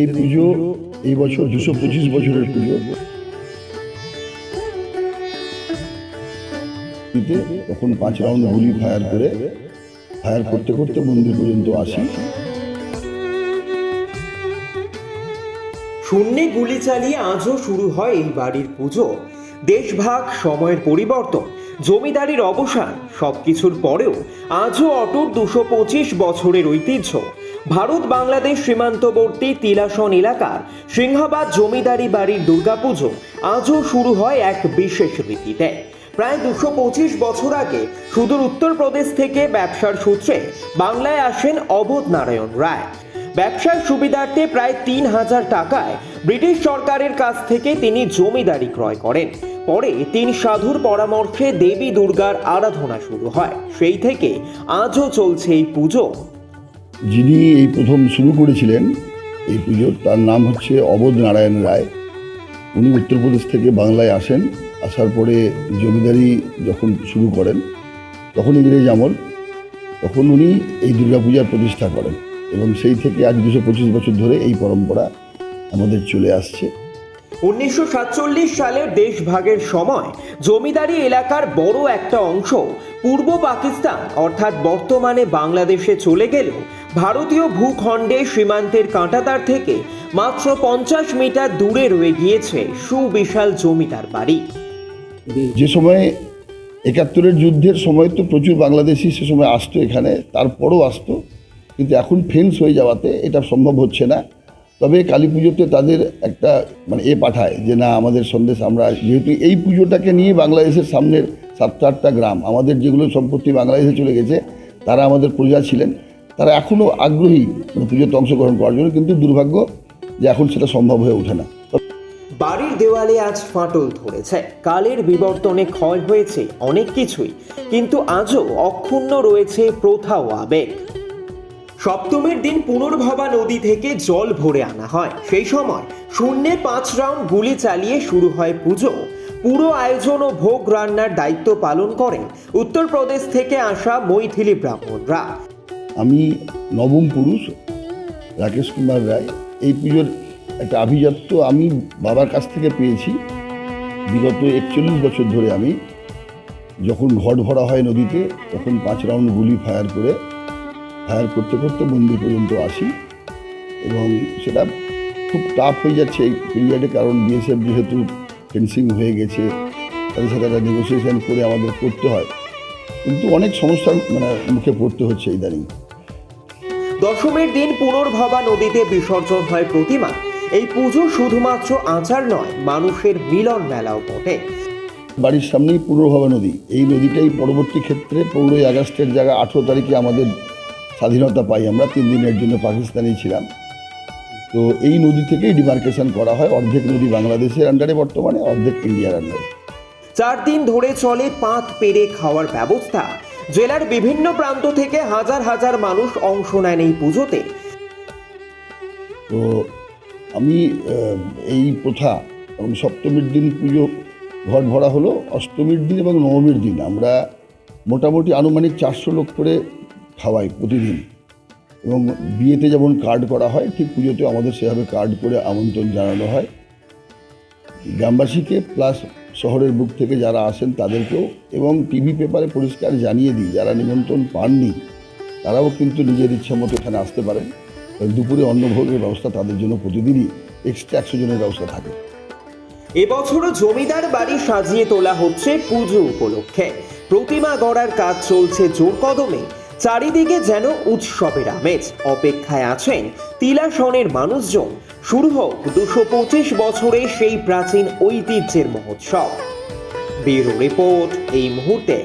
এই পুজো এই বছর 225 বছরের পুজো। তখন 5 রাউন্ড গুলি ফায়ার করতে করতে মন্দির পর্যন্ত আসি। শূন্যে গুলি চালিয়ে আজও শুরু হয় এই বাড়ির পুজো। দেশভাগ, সময়ের পরিবর্তন, জমিদারির অবসান সবকিছুর পরেও আজও অটুট 225 বছরের ঐতিহ্য। ভারত বাংলাদেশ সীমান্তবর্তী তিলাসন এলাকার সিংহাবাদ জমিদারি বাড়ির দুর্গাপুজো আজও শুরু হয় এক বিশেষ রীতিতে। প্রায় 225 বছর আগে সুদূর উত্তরপ্রদেশ থেকে ব্যবসার সূত্রে বাংলায় আসেন অবোধ নারায়ণ রায়। ব্যবসার সুবিধার্থে প্রায় 3000 টাকায় ব্রিটিশ সরকারের কাছ থেকে তিনি জমিদারি ক্রয় করেন। পরে 3 সাধুর পরামর্শে দেবী দুর্গার আরাধনা শুরু হয়। সেই থেকে আজও চলছে এই পুজো। যিনি এই প্রথম শুরু করেছিলেন এই পুজোর, তার নাম হচ্ছে অবোধ নারায়ণ রায়। উনি উত্তরপ্রদেশ থেকে বাংলায় আসেন। আসার পরে জমিদারি যখন শুরু করেন, তখন ইংরেজ আমল, তখন উনি এই দুর্গাপূজার প্রতিষ্ঠা করেন এবং সেই থেকে আজ 225 বছর ধরে এই পরম্পরা আমাদের চলে আসছে। 1947 সালের দেশভাগের সময় জমিদারি এলাকার বড় একটা অংশ পূর্ব পাকিস্তান অর্থাৎ বর্তমানে বাংলাদেশে চলে গেলেও ভারতীয় ভূখণ্ডে সীমান্তের কাঁটাতার থেকে মাত্র 50 মিটার দূরে রয়ে গিয়েছে সুবিশাল জমিদার বাড়ি। যে সময় 71-এর যুদ্ধের সময় তো প্রচুর বাংলাদেশি সে সময় আসতো এখানে, তারপরও আসতো, কিন্তু এখন ফেন্স হয়ে যাওয়াতে এটা সম্ভব হচ্ছে না। তবে কালী পুজোতে তাদের একটা পাঠায় যে না, আমাদের সন্দেশ, আমরা যেহেতু এই পুজোটাকে নিয়ে বাংলাদেশের সামনের 7-8টা গ্রাম, আমাদের যেগুলো সম্পত্তি বাংলাদেশে চলে গেছে, তারা আমাদের প্রজা ছিলেন, তারা এখনও আগ্রহী পুজোতে অংশগ্রহণ করার জন্য, কিন্তু দুর্ভাগ্য যে এখন সেটা সম্ভব হয়ে ওঠে না। বাড়ির দেওয়ালে আজ ফাটল ধরেছে, কালের বিবর্তনে ক্ষয় হয়েছে অনেক কিছুই, কিন্তু আজও অক্ষুণ্ণ রয়েছে প্রথা ও আবেগ। সপ্তমীর দিন পুনর্ভবা নদী থেকে জল ভরে আনা হয়। সেই সময় শূন্যে 5 রাউন্ড গুলি চালিয়ে শুরু হয় পুজো। পুরো আয়োজন ও ভোগ রান্নার দায়িত্ব পালন করেন উত্তরপ্রদেশ থেকে আসা মৈথিলি ব্রাহ্মণরা। আমি নবম পুরুষ রাকেশ কুমার রায়। এই পুজোর একটা আভিজাত্য আমি বাবার কাছ থেকে পেয়েছি। বিগত 41 বছর ধরে আমি যখন ঘট ভরা হয় নদীতে, তখন 5 রাউন্ড গুলি ফায়ার করতে করতে মন্দির পর্যন্ত আসি এবং সেটা খুব টাফ হয়ে যাচ্ছে এই পিরিয়ডে, কারণ বিএসএফ যেহেতু ফেন্সিং হয়ে গেছে, তাদের সাথে একটা নেগোসিয়েশন করে আমাদের করতে হয়, কিন্তু অনেক সমস্যার মুখে পড়তে হচ্ছে ইদানিং। দশমীর দিন পুনর্ভবা নদীতে বিসর্জন হয় প্রতিমা। এই পুজো শুধুমাত্র আচার নয়, মানুষের মিলন মেলাও বটে। বাড়ির সামনেই পুনর্ভবা নদী। এই নদীটাই পরবর্তী ক্ষেত্রে 15ই আগস্টের জায়গায় 18 তারিখে আমাদের স্বাধীনতা পাই। আমরা 3 দিনের জন্য পাকিস্তানি ছিলাম। তো এই নদী থেকেই ডিমার্কেশন করা হয়। অর্ধেক নদী বাংলাদেশের আন্ডারে বর্তমানে, অর্ধেক ইন্ডিয়ার আন্ডারে। 4 দিন ধরে চলে পাত পেরে খাওয়ার ব্যবস্থা। জেলার বিভিন্ন প্রান্ত থেকে হাজার হাজার মানুষ অংশ নেন এই পুজোতে। তো আমি এই প্রথা এবং সপ্তমীর দিন পুজো ঘট ভরা হলো, অষ্টমীর দিন এবং নবমীর দিন আমরা মোটামুটি আনুমানিক 400 লোক করে খাওয়াই প্রতিদিন। এবং বিয়েতে যেমন কার্ড করা হয়, ঠিক পুজোতেও আমাদের সেভাবে কার্ড করে আমন্ত্রণ জানানো হয় গ্রামবাসীকে, প্লাস শহরের বুক থেকে যারা আসেন তাদেরকেও, এবং টিভি পেপারে পরিষ্কার জানিয়ে দিই যারা নিমন্ত্রণ পাননি তারাও কিন্তু নিজের ইচ্ছা মতো এখানে আসতে পারেন। দুপুরে অন্নভোগের ব্যবস্থা তাদের জন্য প্রতিদিনই এক্সট্রা 100 জনের ব্যবস্থা থাকে। এবছরও জমিদার বাড়ি সাজিয়ে তোলা হচ্ছে পুজো উপলক্ষে। প্রতিমা গড়ার কাজ চলছে জোর কদমে। চারিদিকে যেন উৎসবের আমেজ। অপেক্ষায় আছেন তিলাসনের মানুষজন। শুরু হোক 225 বছরের সেই প্রাচীন ঐতিহ্যের মহোৎসব। ব্যুরো রিপোর্ট, এই মুহূর্তে।